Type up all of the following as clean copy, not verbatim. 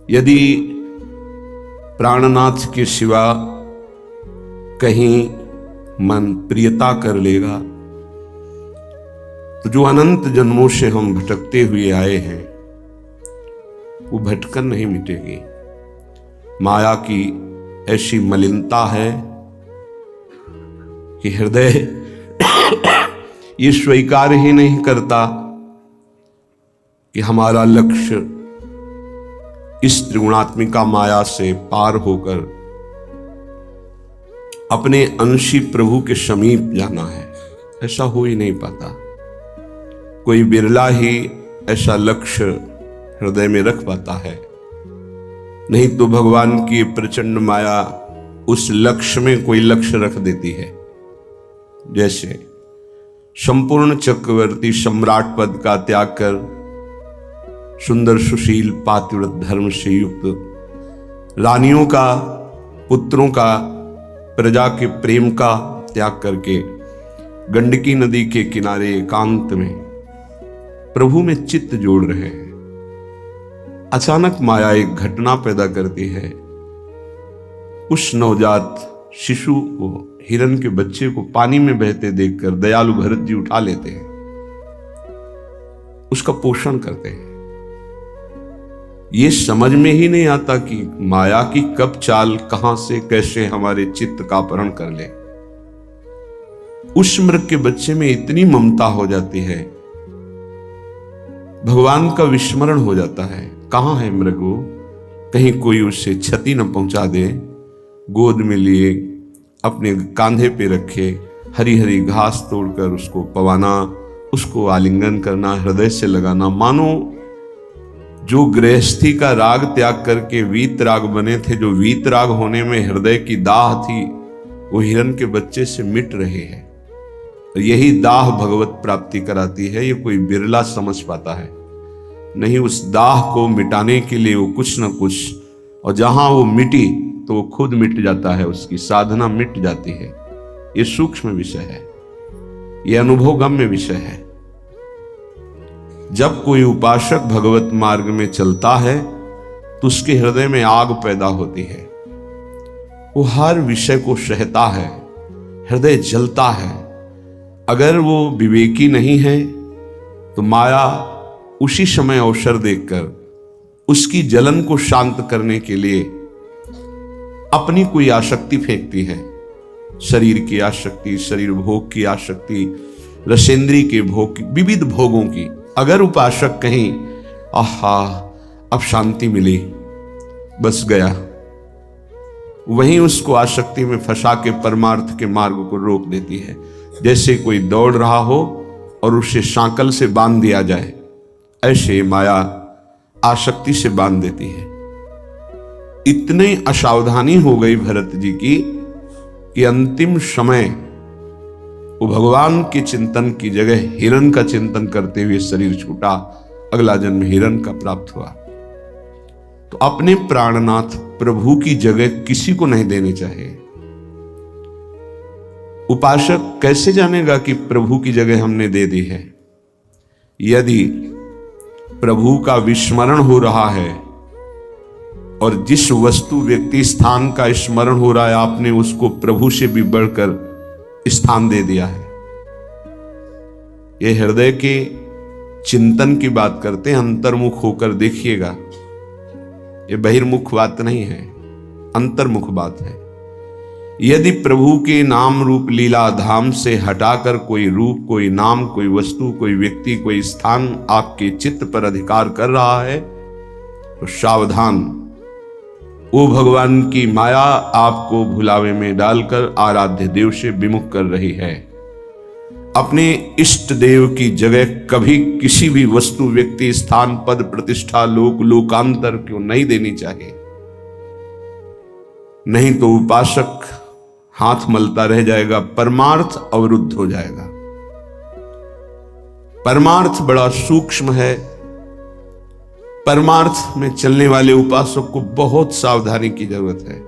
यदि प्राणनाथ के सिवा कहीं मन प्रियता कर लेगा तो जो अनंत जन्मों से हम भटकते हुए आए हैं वो भटकन नहीं मिटेगी। माया की ऐसी मलिनता है कि हृदय ये स्वीकार ही नहीं करता कि हमारा लक्ष्य इस त्रिगुणात्मिका माया से पार होकर अपने अंशी प्रभु के समीप जाना है। ऐसा हो ही नहीं पाता। कोई बिरला ही ऐसा लक्ष्य हृदय में रख पाता है, नहीं तो भगवान की प्रचंड माया उस लक्ष्य में कोई लक्ष्य रख देती है। जैसे संपूर्ण चक्रवर्ती सम्राट पद का त्याग कर सुंदर सुशील पातिव्रत धर्म से युक्त रानियों का, पुत्रों का, प्रजा के प्रेम का त्याग करके गंडकी नदी के किनारे एकांत में प्रभु में चित्त जोड़ रहे हैं। अचानक माया एक घटना पैदा करती है। उस नवजात शिशु को, हिरण के बच्चे को पानी में बहते देखकर दयालु भरत जी उठा लेते हैं, उसका पोषण करते हैं। ये समझ में ही नहीं आता कि माया की कब चाल कहां से कैसे हमारे चित्त का अपहरण कर ले। उस मृग के बच्चे में इतनी ममता हो जाती है, भगवान का विस्मरण हो जाता है। कहां है मृग वो, कहीं कोई उससे क्षति न पहुंचा दे। गोद में लिए अपने कांधे पे रखे हरी हरी घास तोड़कर उसको पवाना, उसको आलिंगन करना, हृदय से लगाना। मानो जो गृहस्थी का राग त्याग करके वीतराग बने थे, जो वीतराग होने में हृदय की दाह थी, वो हिरण के बच्चे से मिट रहे हैं। यही दाह भगवत प्राप्ति कराती है। ये कोई बिरला समझ पाता है। नहीं, उस दाह को मिटाने के लिए वो कुछ न कुछ, और जहां वो मिटी तो वो खुद मिट जाता है, उसकी साधना मिट जाती है। ये सूक्ष्म विषय है, ये अनुभवगम्य विषय है। जब कोई उपासक भगवत मार्ग में चलता है तो उसके हृदय में आग पैदा होती है। वो हर विषय को सहता है, हृदय जलता है। अगर वो विवेकी नहीं है तो माया उसी समय अवसर देखकर उसकी जलन को शांत करने के लिए अपनी कोई आसक्ति फेंकती है। शरीर की आसक्ति, शरीर भोग की आसक्ति, रसेंद्री के भोग की, विविध भोगों की। अगर उपासक कहीं आहा अब शांति मिली, बस गया, वहीं उसको आसक्ति में फंसा के परमार्थ के मार्ग को रोक देती है। जैसे कोई दौड़ रहा हो और उसे सांकल से बांध दिया जाए, ऐसे माया आसक्ति से बांध देती है। इतनी असावधानी हो गई भरत जी की कि अंतिम समय वो भगवान के चिंतन की जगह हिरण का चिंतन करते हुए शरीर छूटा। अगला जन्म हिरण का प्राप्त हुआ। तो अपने प्राणनाथ प्रभु की जगह किसी को नहीं देनी चाहिए। उपासक कैसे जानेगा कि प्रभु की जगह हमने दे दी है? यदि प्रभु का विस्मरण हो रहा है और जिस वस्तु, व्यक्ति, स्थान का स्मरण हो रहा है, आपने उसको प्रभु से भी बढ़कर स्थान दे दिया है। यह हृदय के चिंतन की बात करते हैं। अंतर्मुख होकर देखिएगा, यह बहिर्मुख बात नहीं है, अंतर्मुख बात है। यदि प्रभु के नाम रूप लीला धाम से हटाकर कोई रूप, कोई नाम, कोई वस्तु, कोई व्यक्ति, कोई स्थान आपके चित्त पर अधिकार कर रहा है तो सावधान, वो भगवान की माया आपको भुलावे में डालकर आराध्य देव से विमुख कर रही है। अपने इष्ट देव की जगह कभी किसी भी वस्तु, व्यक्ति, स्थान, पद, प्रतिष्ठा, लोक, लोकांतर क्यों नहीं देनी चाहिए। नहीं तो उपासक हाथ मलता रह जाएगा, परमार्थ अवरुद्ध हो जाएगा। परमार्थ बड़ा सूक्ष्म है। परमार्थ में चलने वाले उपासक को बहुत सावधानी की जरूरत है,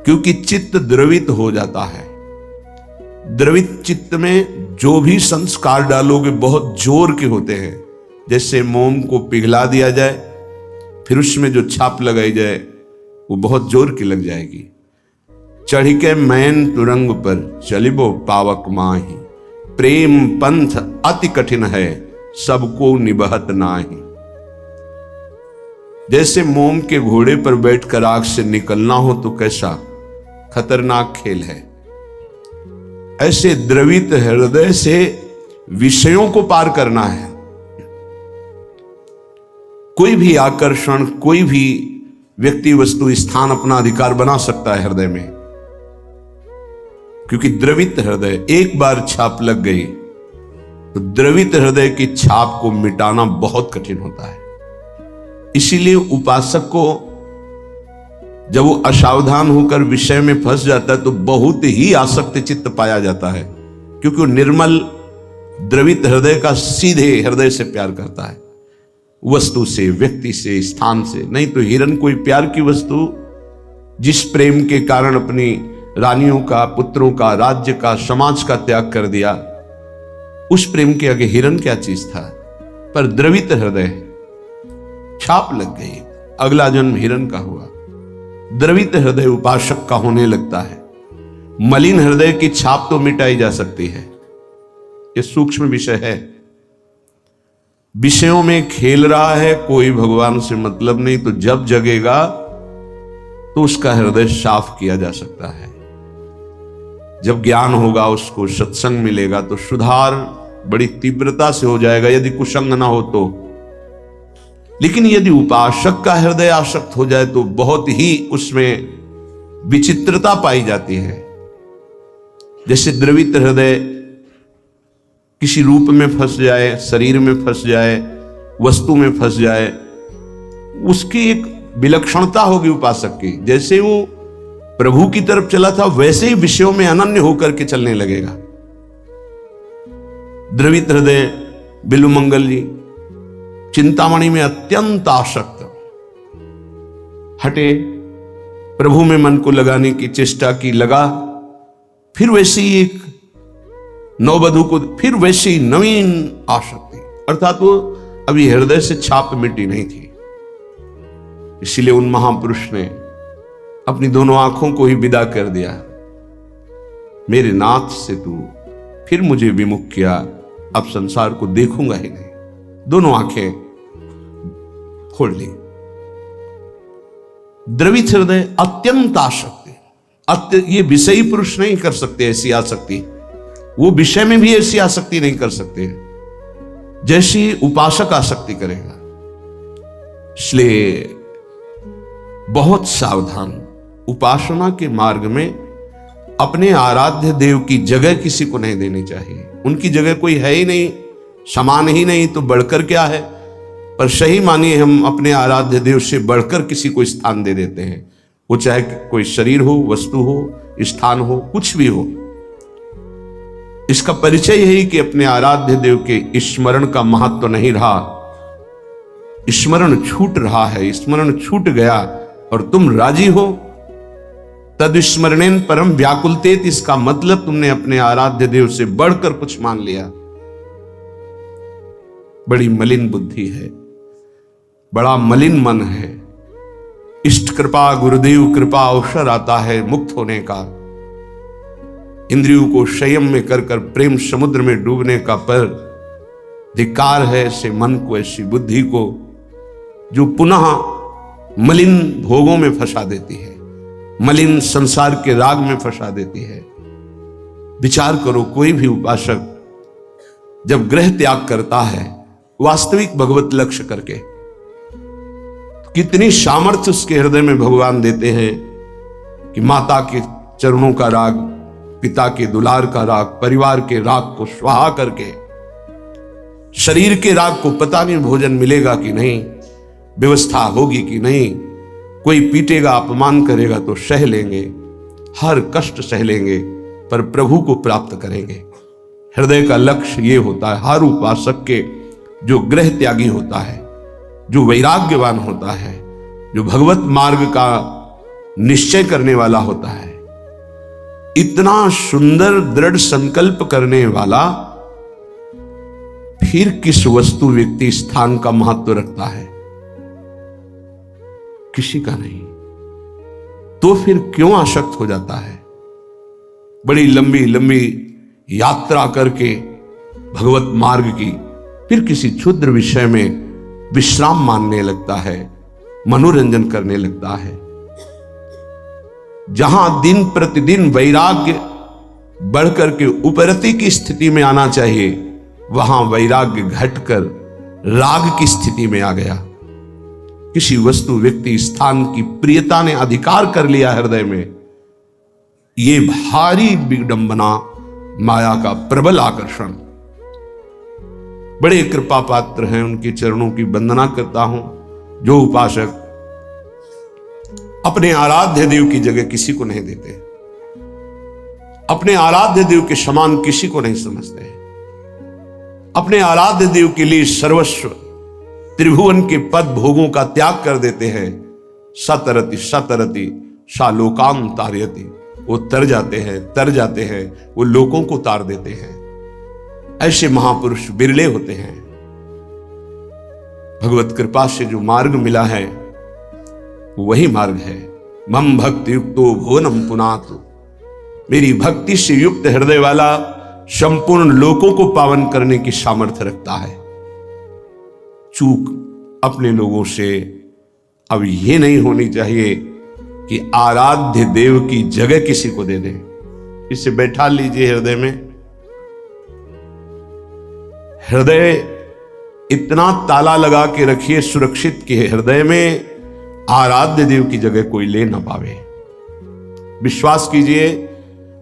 क्योंकि चित्त द्रवित हो जाता है। द्रवित चित्त में जो भी संस्कार डालोगे बहुत जोर के होते हैं। जैसे मोम को पिघला दिया जाए फिर उसमें जो छाप लगाई जाए वो बहुत जोर की लग जाएगी। चढ़ के मैन तुरंग पर चलिबो पावक माही, प्रेम पंथ अति कठिन है सबको निबहत नाही। जैसे मोम के घोड़े पर बैठकर आग से निकलना हो तो कैसा खतरनाक खेल है, ऐसे द्रवित हृदय से विषयों को पार करना है। कोई भी आकर्षण, कोई भी व्यक्ति, वस्तु, स्थान अपना अधिकार बना सकता है हृदय में, क्योंकि द्रवित हृदय, एक बार छाप लग गई तो द्रवित हृदय की छाप को मिटाना बहुत कठिन होता है। इसीलिए उपासक को जब वो असावधान होकर विषय में फंस जाता है तो बहुत ही आसक्त चित्त पाया जाता है, क्योंकि वो निर्मल द्रवित हृदय का सीधे हृदय से प्यार करता है, वस्तु से, व्यक्ति से, स्थान से। नहीं तो हिरन कोई प्यार की वस्तु जिस प्रेम के कारण अपनी रानियों का, पुत्रों का, राज्य का, समाज का त्याग कर दिया, उस प्रेम के आगे हिरन क्या चीज था। पर द्रवित हृदय, छाप लग गई, अगला जन्म हिरन का हुआ। द्रवित हृदय उपासक का होने लगता है। मलिन हृदय की छाप तो मिटाई जा सकती है, यह सूक्ष्म विषय है। विषयों में खेल रहा है, कोई भगवान से मतलब नहीं, तो जब जगेगा तो उसका हृदय साफ किया जा सकता है। जब ज्ञान होगा, उसको सत्संग मिलेगा तो सुधार बड़ी तीव्रता से हो जाएगा, यदि कुसंग ना हो तो। लेकिन यदि उपासक का हृदय आसक्त हो जाए तो बहुत ही उसमें विचित्रता पाई जाती है। जैसे द्रवित हृदय किसी रूप में फंस जाए, शरीर में फंस जाए, वस्तु में फंस जाए, उसकी एक विलक्षणता होगी उपासक की। जैसे वो प्रभु की तरफ चला था वैसे ही विषयों में अनन्य होकर के चलने लगेगा। द्रवित हृदय बिल्वमंगल जी चिंतामणि में अत्यंत आसक्त, हटे, प्रभु में मन को लगाने की चेष्टा की, लगा, फिर वैसी एक नववधु को, फिर वैसी नवीन आसक्ति, अर्थात वो अभी हृदय से छाप मिटी नहीं थी। इसीलिए उन महापुरुष ने अपनी दोनों आंखों को ही विदा कर दिया। मेरे नाथ से तू फिर मुझे विमुख किया, अब संसार को देखूंगा ही नहीं। दोनों आंखें खोल ली। द्रवित हृदय अत्यंत आसक्ति, ये विषयी पुरुष नहीं कर सकते ऐसी आसक्ति, वो विषय में भी ऐसी आसक्ति नहीं कर सकते जैसी उपासक आसक्ति करेगा। इसलिए बहुत सावधान, उपासना के मार्ग में अपने आराध्य देव की जगह किसी को नहीं देनी चाहिए। उनकी जगह कोई है ही नहीं, समान ही नहीं, तो बढ़कर क्या है। पर सही मानिए हम अपने आराध्य देव से बढ़कर किसी को स्थान दे देते हैं, वो चाहे कोई शरीर हो, वस्तु हो, स्थान हो, कुछ भी हो। इसका परिचय यही कि अपने आराध्य देव के स्मरण का महत्व तो नहीं रहा, स्मरण छूट रहा है, स्मरण छूट गया और तुम राजी हो, तद स्मरणेन परम व्याकुलतेत, इसका मतलब तुमने अपने आराध्य देव से बढ़कर कुछ मान लिया। बड़ी मलिन बुद्धि है, बड़ा मलिन मन है। इष्ट कृपा, गुरुदेव कृपा अवसर आता है मुक्त होने का, इंद्रियों को संयम में कर कर प्रेम समुद्र में डूबने का, पर धिक्कार है ऐसे मन को, ऐसी बुद्धि को जो पुनः मलिन भोगों में फंसा देती है, मलिन संसार के राग में फंसा देती है। विचार करो, कोई भी उपासक जब ग्रह त्याग करता है वास्तविक भगवत लक्ष्य करके, तो कितनी सामर्थ्य उसके हृदय में भगवान देते हैं कि माता के चरणों का राग, पिता के दुलार का राग, परिवार के राग को स्वाहा करके, शरीर के राग को पता नहीं भोजन मिलेगा कि नहीं, व्यवस्था होगी कि नहीं, कोई पीटेगा, अपमान करेगा तो सह लेंगे, हर कष्ट सह लेंगे, पर प्रभु को प्राप्त करेंगे। हृदय का लक्ष्य ये होता है हर उपासक के, जो ग्रह त्यागी होता है, जो वैराग्यवान होता है, जो भगवत मार्ग का निश्चय करने वाला होता है, इतना सुंदर दृढ़ संकल्प करने वाला, फिर किस वस्तु, व्यक्ति, स्थान का महत्व रखता है। किसी का नहीं। तो फिर क्यों आसक्त हो जाता है? बड़ी लंबी लंबी यात्रा करके भगवत मार्ग की, फिर किसी क्षुद्र विषय में विश्राम मानने लगता है, मनोरंजन करने लगता है। जहां दिन प्रतिदिन वैराग्य बढ़कर के उपरति की स्थिति में आना चाहिए, वहां वैराग्य घटकर राग की स्थिति में आ गया। किसी वस्तु, व्यक्ति, स्थान की प्रियता ने अधिकार कर लिया हृदय में। ये भारी विडंबना, माया का प्रबल आकर्षण। बड़े कृपा पात्र हैं, उनके चरणों की वंदना करता हूं। जो उपासक अपने आराध्य देव की जगह किसी को नहीं देते, अपने आराध्य देव के समान किसी को नहीं समझते, अपने आराध्य देव के लिए सर्वस्व त्रिभुवन के पद भोगों का त्याग कर देते हैं। सतरति सतरति सा लोकाम तारयति, वो तर जाते हैं, वो लोगों को तार देते हैं। ऐसे महापुरुष बिरले होते हैं। भगवत कृपा से जो मार्ग मिला है वही मार्ग है। मम भक्ति युक्तो भुवनम पुनातु, मेरी भक्ति से युक्त हृदय वाला संपूर्ण लोकों को पावन करने की सामर्थ्य रखता है। चूक अपने लोगों से अब यह नहीं होनी चाहिए कि आराध्य देव की जगह किसी को दे दें। इसे बैठा लीजिए हृदय में। हृदय इतना ताला लगा के रखिए सुरक्षित कि हृदय में आराध्य देव की जगह कोई ले ना पावे। विश्वास कीजिए,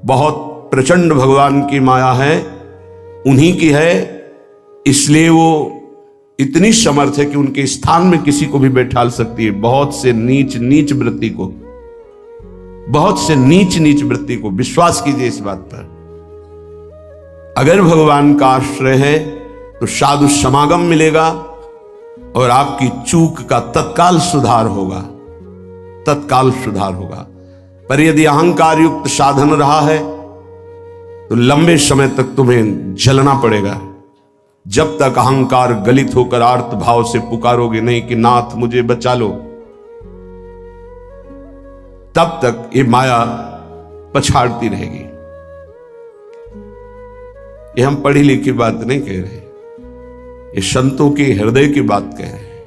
बहुत प्रचंड भगवान की माया है, उन्हीं की है, इसलिए वो इतनी समर्थ है कि उनके स्थान में किसी को भी बैठाल सकती है। बहुत से नीच नीच वृत्ति को, बहुत से नीच नीच वृत्ति को, विश्वास कीजिए इस बात पर। अगर भगवान का आश्रय है तो साधु समागम मिलेगा और आपकी चूक का तत्काल सुधार होगा, तत्काल सुधार होगा। पर यदि अहंकार युक्त साधन रहा है तो लंबे समय तक तुम्हें जलना पड़ेगा। जब तक अहंकार गलित होकर आर्त भाव से पुकारोगे नहीं कि नाथ मुझे बचा लो, तब तक ये माया पछाड़ती रहेगी। ये हम पढ़ी लिखी बात नहीं कह रहे, ये संतों के हृदय की बात कह रहे हैं,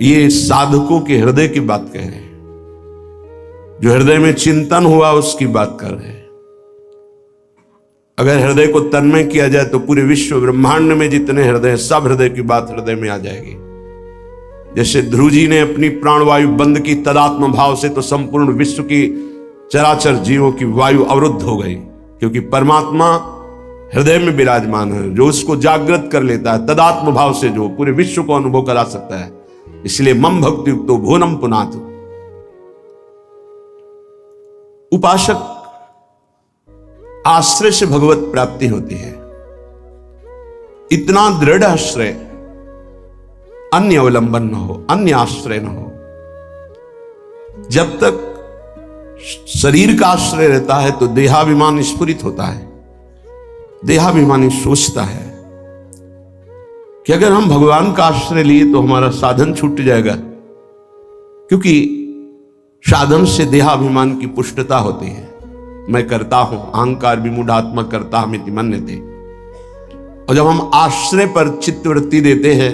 ये साधकों के हृदय की बात कह रहे हैं। जो हृदय में चिंतन हुआ उसकी बात कर रहे हैं। अगर हृदय को तन्मय किया जाए तो पूरे विश्व ब्रह्मांड में जितने हृदय हैं, सब हृदय की बात हृदय में आ जाएगी। जैसे ध्रुव जी ने अपनी प्राणवायु बंद की तदात्म भाव से, तो संपूर्ण विश्व की चराचर जीवों की वायु अवरुद्ध हो गई, क्योंकि परमात्मा हृदय में विराजमान है। जो उसको जागृत कर लेता है तदात्म भाव से, जो पूरे विश्व को अनुभव करा सकता है। इसलिए मम भक्ति युक्तो भुवनम पुनातु। उपासक आश्रय से भगवत प्राप्ति होती है। इतना दृढ़ आश्रय, अन्य अवलंबन न हो, अन्य आश्रय न हो। जब तक शरीर का आश्रय रहता है तो देहाभिमान स्फुरित होता है, देहाभिमानी सोचता है कि अगर हम भगवान का आश्रय लिए तो हमारा साधन छूट जाएगा, क्योंकि साधन से देहाभिमान की पुष्टता होती है। मैं करता हूं, अहंकार विमूढ़ात्मा करता हमिति मन्यते। और जब हम आश्रय पर चित्तवृत्ति देते हैं,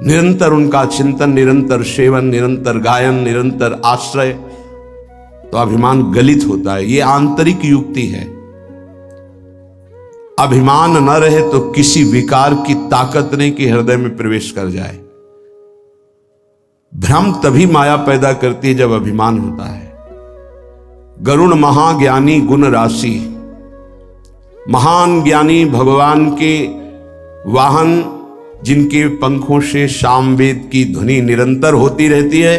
निरंतर उनका चिंतन, निरंतर सेवन, निरंतर गायन, निरंतर आश्रय, तो अभिमान गलित होता है। यह आंतरिक युक्ति है। अभिमान न रहे तो किसी विकार की ताकत नहीं कि हृदय में प्रवेश कर जाए। भ्रम तभी माया पैदा करती है जब अभिमान होता है। गरुण महाज्ञानी गुण राशि, महान ज्ञानी भगवान के वाहन, जिनके पंखों से सामवेद की ध्वनि निरंतर होती रहती है,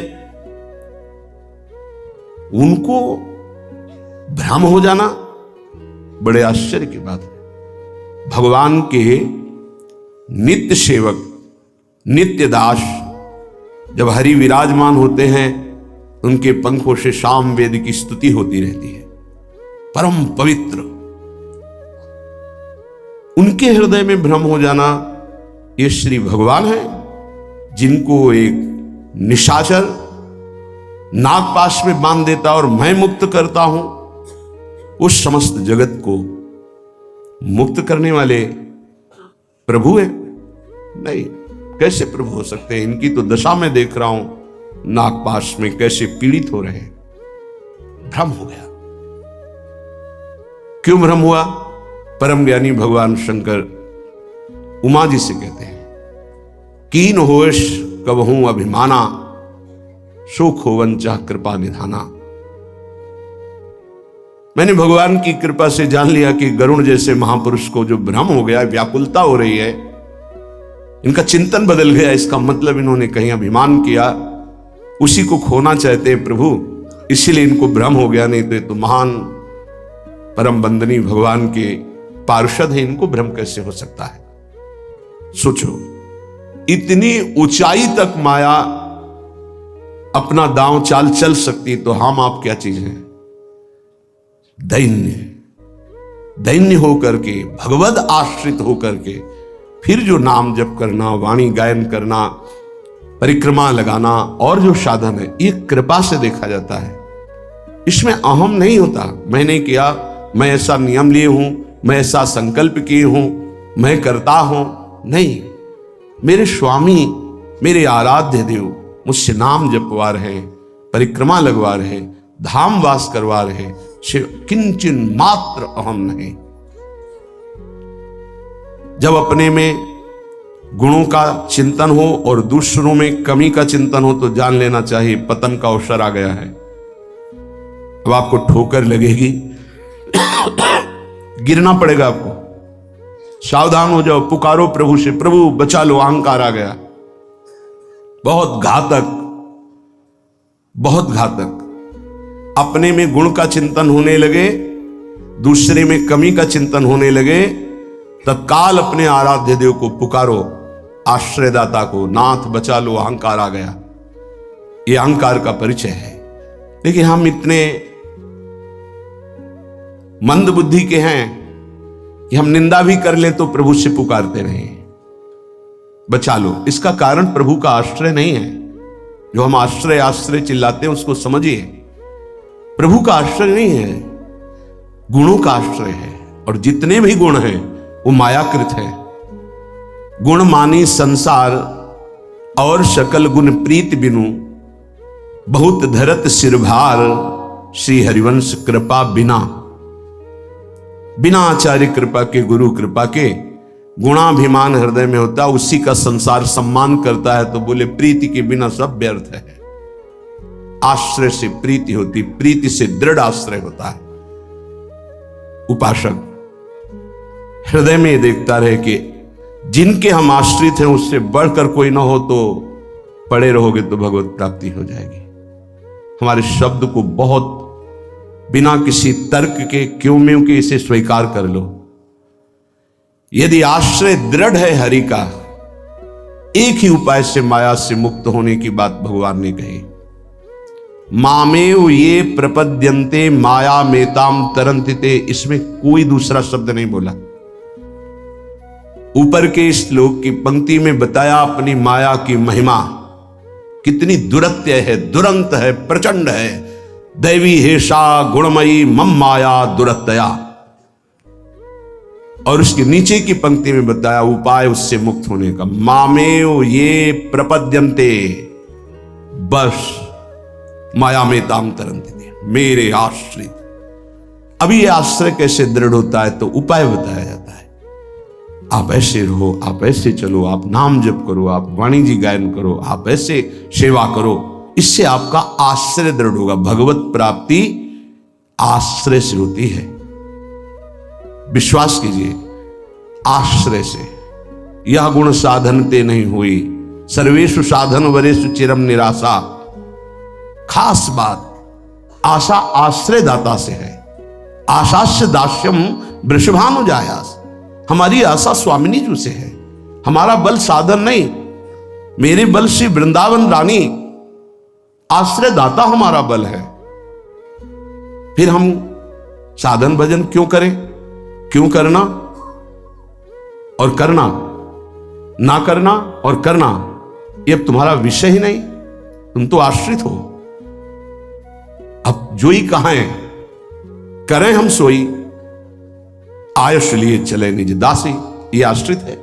उनको भ्रम हो जाना बड़े आश्चर्य की बात है। भगवान के नित्य सेवक, नित्य दास जब हरि विराजमान होते हैं, उनके पंखों से सामवेद की स्तुति होती रहती है। परम पवित्र, उनके हृदय में भ्रम हो जाना, ये श्री भगवान है, जिनको एक निशाचर नागपाश में बांध देता और मैं मुक्त करता हूं, उस समस्त जगत को मुक्त करने वाले प्रभु है? नहीं, कैसे प्रभु हो सकते हैं? इनकी तो दशा में देख रहा हूं, नागपाश में कैसे पीड़ित हो रहे हैं। भ्रम हो गया। क्यों भ्रम हुआ? परम ज्ञानी भगवान शंकर उमा जी से कहते हैं, कीन होश कबहूं अभिमाना, सुख होवन चाह कृपा निधाना। मैंने भगवान की कृपा से जान लिया कि गरुण जैसे महापुरुष को जो भ्रम हो गया, व्याकुलता हो रही है, इनका चिंतन बदल गया, इसका मतलब इन्होंने कहीं अभिमान किया, उसी को खोना चाहते हैं प्रभु, इसीलिए इनको भ्रम हो गया। नहीं तो ये तो महान परम बंदनी भगवान के पार्षद है, इनको भ्रम कैसे हो सकता है? सोचो, इतनी ऊंचाई तक माया अपना दांव चाल चल सकती, तो हम आप क्या चीज हैं? दैन्य होकर के, भगवद आश्रित होकर के, फिर जो नाम जप करना, वाणी गायन करना, परिक्रमा लगाना और जो साधन है, ये कृपा से देखा जाता है। इसमें अहम नहीं होता, मैंने किया, मैं ऐसा नियम लिए हूं, मैं ऐसा संकल्प किए हूं, मैं करता हूं। नहीं, मेरे स्वामी, मेरे आराध्य देव मुझसे नाम जपवा रहे, परिक्रमा लगवा रहे, धाम वास करवा रहे, किंचन मात्र अहम नहीं। जब अपने में गुणों का चिंतन हो और दूसरों में कमी का चिंतन हो, तो जान लेना चाहिए पतन का अवसर आ गया है। अब आपको ठोकर लगेगी, गिरना पड़ेगा आपको। सावधान हो जाओ, पुकारो प्रभु से, प्रभु बचा लो, अहंकार आ गया। बहुत घातक, बहुत घातक। अपने में गुण का चिंतन होने लगे, दूसरे में कमी का चिंतन होने लगे, तत्काल अपने आराध्य देव को पुकारो, आश्रयदाता को, नाथ बचा लो, अहंकार आ गया। ये अहंकार का परिचय है। लेकिन हम इतने मंद बुद्धि के हैं कि हम निंदा भी कर लें तो प्रभु से पुकारते रहें, बचा लो। इसका कारण प्रभु का आश्रय नहीं है। जो हम आश्रय आश्रय चिल्लाते हैं, उसको समझिए, प्रभु का आश्रय नहीं है, गुणों का आश्रय है। और जितने भी गुण हैं वो मायाकृत है। गुण मानी संसार और सकल गुण प्रीत बिनु, बहुत धरत सिरभार, श्री हरिवंश कृपा बिना। बिना आचार्य कृपा के, गुरु कृपा के, गुणाभिमान हृदय में होता, उसी का संसार सम्मान करता है। तो बोले प्रीति के बिना सब व्यर्थ है। आश्रय से प्रीति होती, प्रीति से दृढ़ आश्रय होता है। उपासक हृदय में देखता रहे कि जिनके हम आश्रित हैं उससे बढ़कर कोई ना हो, तो पड़े रहोगे तो भगवत प्राप्ति हो जाएगी। हमारे शब्द को बहुत बिना किसी तर्क के, क्यों में के, इसे स्वीकार कर लो। यदि आश्रय दृढ़ है हरि का, एक ही उपाय से माया से मुक्त होने की बात भगवान ने कही, मामेव ये प्रपद्यन्ते माया मेताम तरन्तिते। इसमें कोई दूसरा शब्द नहीं बोला। ऊपर के श्लोक की पंक्ति में बताया अपनी माया की महिमा कितनी दुरत्य है, दुरंत है, प्रचंड है। दैवी हेषा गुणमयी मम माया दुरत्या। और उसके नीचे की पंक्ति में बताया उपाय उससे मुक्त होने का, मामेव ये प्रपद्यन्ते, बस माया में ताम तरन्ति, मेरे आश्रित। अभी ये आश्रय कैसे दृढ़ होता है? तो उपाय बताया जाता है। आप ऐसे रहो, आप ऐसे चलो, आप नाम जप करो, आप वाणी जी गायन करो, आप ऐसे सेवा करो, इससे आपका आश्रय दृढ़ होगा। भगवत प्राप्ति आश्रय से होती है। विश्वास कीजिए, आश्रय से। यह गुण साधनते नहीं हुई, सर्वेषु साधन वरेषु चिरम निराशा। खास बात, आशा आश्रय दाता से है। आशास्य दास्यम वृषभानुजायास। हमारी आशा स्वामिनी जी से है। हमारा बल साधन नहीं, मेरे बल से वृंदावन रानी, आश्रय दाता हमारा बल है। फिर हम साधन भजन क्यों करें? क्यों करना और करना, ना करना और करना, ये अब तुम्हारा विषय ही नहीं। तुम तो आश्रित हो। अब जोई कहां है, करें हम सोई, आयुष लिए चले निज दासी, ये आश्रित है।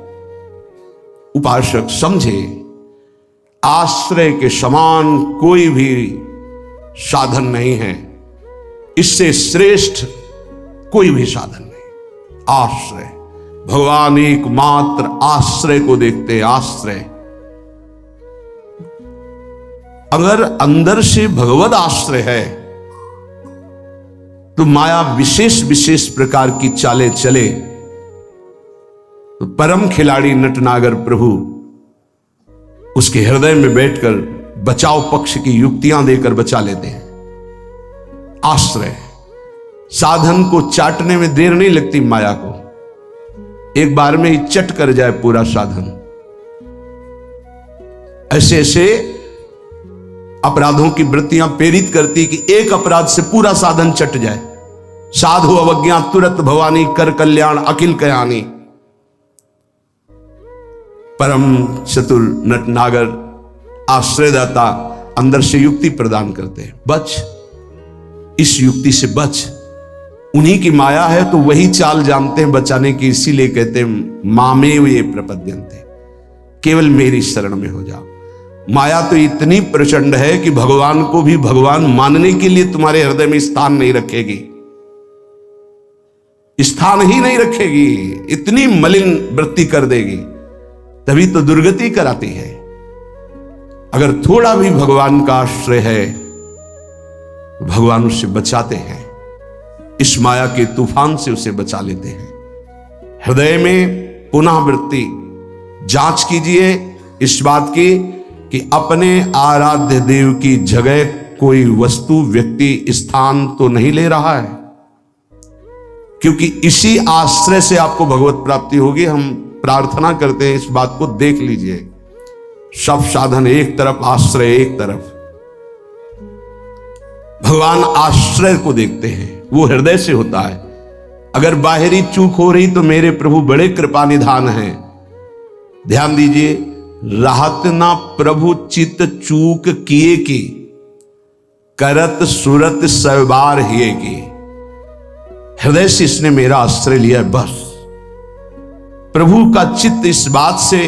उपासक समझे, आश्रय के समान कोई भी साधन नहीं है, इससे श्रेष्ठ कोई भी साधन नहीं। आश्रय, भगवान एकमात्र आश्रय को देखते, आश्रय। अगर अंदर से भगवत आश्रय है तो माया विशेष विशेष प्रकार की चालें चले तो परम खिलाड़ी नटनागर प्रभु उसके हृदय में बैठकर बचाव पक्ष की युक्तियां देकर बचा लेते हैं। आश्रय, साधन को चाटने में देर नहीं लगती माया को, एक बार में ही चट कर जाए पूरा साधन। ऐसे ऐसे अपराधों की वृत्तियां प्रेरित करती कि एक अपराध से पूरा साधन चट जाए। साधु अवज्ञा तुरंत भवानी, कर कल्याण अखिल कयानी। परम चतुर नटनागर आश्रयदाता अंदर से युक्ति प्रदान करते हैं, बच, इस युक्ति से बच। उन्हीं की माया है तो वही चाल जानते हैं बचाने की, इसीलिए कहते हैं मामेव ये प्रपद्यन्ते, केवल मेरी शरण में हो जाओ। माया तो इतनी प्रचंड है कि भगवान को भी भगवान मानने के लिए तुम्हारे हृदय में स्थान नहीं रखेगी, स्थान ही नहीं रखेगी, इतनी मलिन वृत्ति कर देगी, तभी तो दुर्गति कराती है। अगर थोड़ा भी भगवान का आश्रय है भगवान उससे बचाते हैं, इस माया के तूफान से उसे बचा लेते हैं। हृदय में पुनः वृत्ति, जांच कीजिए इस बात की कि अपने आराध्य देव की जगह कोई वस्तु, व्यक्ति, स्थान तो नहीं ले रहा है, क्योंकि इसी आश्रय से आपको भगवत प्राप्ति होगी। हम प्रार्थना करते हैं इस बात को देख लीजिए, सब साधन एक तरफ, आश्रय एक तरफ। भगवान आश्रय को देखते हैं, वो हृदय से होता है। अगर बाहरी चूक हो रही तो मेरे प्रभु बड़े कृपा निधान हैं। ध्यान दीजिए, राहत ना प्रभु चित चूक किए की, करत सुरत सवार हिए की। हृदय से इसने मेरा आश्रय लिया है, बस। प्रभु का चित्त इस बात से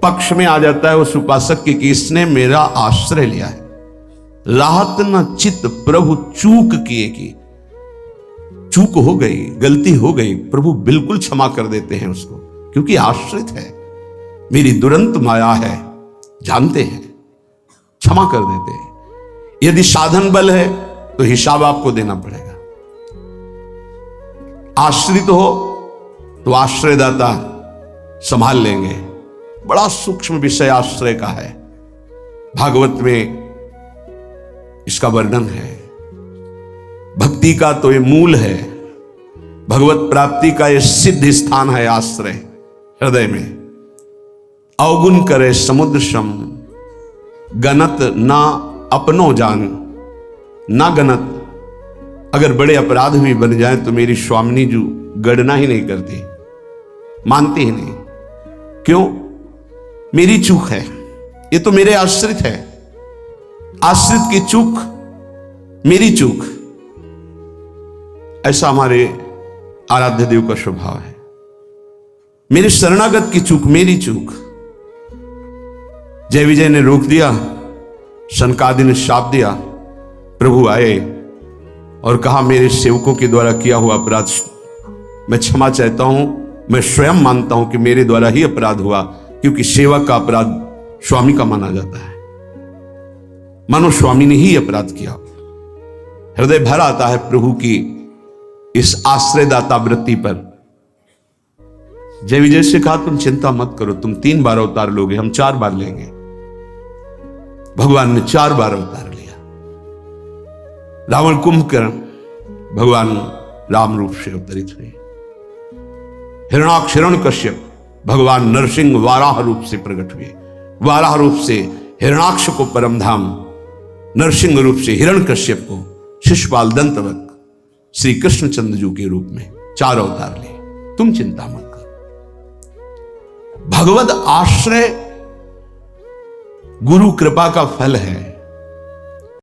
पक्ष में आ जाता है उस उपासक की कि इसने मेरा आश्रय लिया है। राहत न चित्त प्रभु चूक किए की, चूक हो गई, गलती हो गई, प्रभु बिल्कुल क्षमा कर देते हैं उसको, क्योंकि आश्रित है, मेरी दुरंत माया है, जानते हैं, क्षमा कर देते हैं। यदि साधन बल है तो हिसाब आपको देना पड़ेगा। आश्रित हो तो आश्रयदाता संभाल लेंगे। बड़ा सूक्ष्म विषय आश्रय का है, भागवत में इसका वर्णन है। भक्ति का तो ये मूल है, भगवत प्राप्ति का ये सिद्ध स्थान है आश्रय, हृदय में। अवगुण करे समुद्र सम, गणत ना अपनो जान, ना गणत। अगर बड़े अपराध भी बन जाए तो मेरी स्वामिनी जी गणना ही नहीं करती, मानती ही नहीं। क्यों? मेरी चूक है, ये तो मेरे आश्रित है। आश्रित की चूक मेरी चूक, ऐसा हमारे आराध्य देव का स्वभाव है। मेरे शरणागत की चूक मेरी चूक। जय विजय ने रोक दिया, सनकादि ने शाप दिया, प्रभु आए और कहा मेरे सेवकों के द्वारा किया हुआ अपराध मैं क्षमा चाहता हूं। मैं स्वयं मानता हूं कि मेरे द्वारा ही अपराध हुआ, क्योंकि सेवक का अपराध स्वामी का माना जाता है। मानो स्वामी ने ही अपराध किया। हृदय भर आता है प्रभु की इस आश्रयदाता वृत्ति पर। जय विजय से कहा तुम चिंता मत करो, तुम 3 बार अवतार लोगे, हम 4 बार लेंगे। भगवान ने 4 बार अवतार लिया। रावण कुंभकर्ण भगवान राम रूप से अवतरित हुए। हिरणाक्ष हिरण्यकश्यप भगवान नरसिंह वाराह रूप से प्रकट हुए। वाराह रूप से हिरणाक्ष को परमधाम, नरसिंह रूप से हिरण्यकश्यप को शिशुपाल दंतवत श्री कृष्णचंद्र जी के रूप में 4 अवतार लिए। तुम चिंता मत करो। भगवत आश्रय गुरु कृपा का फल है।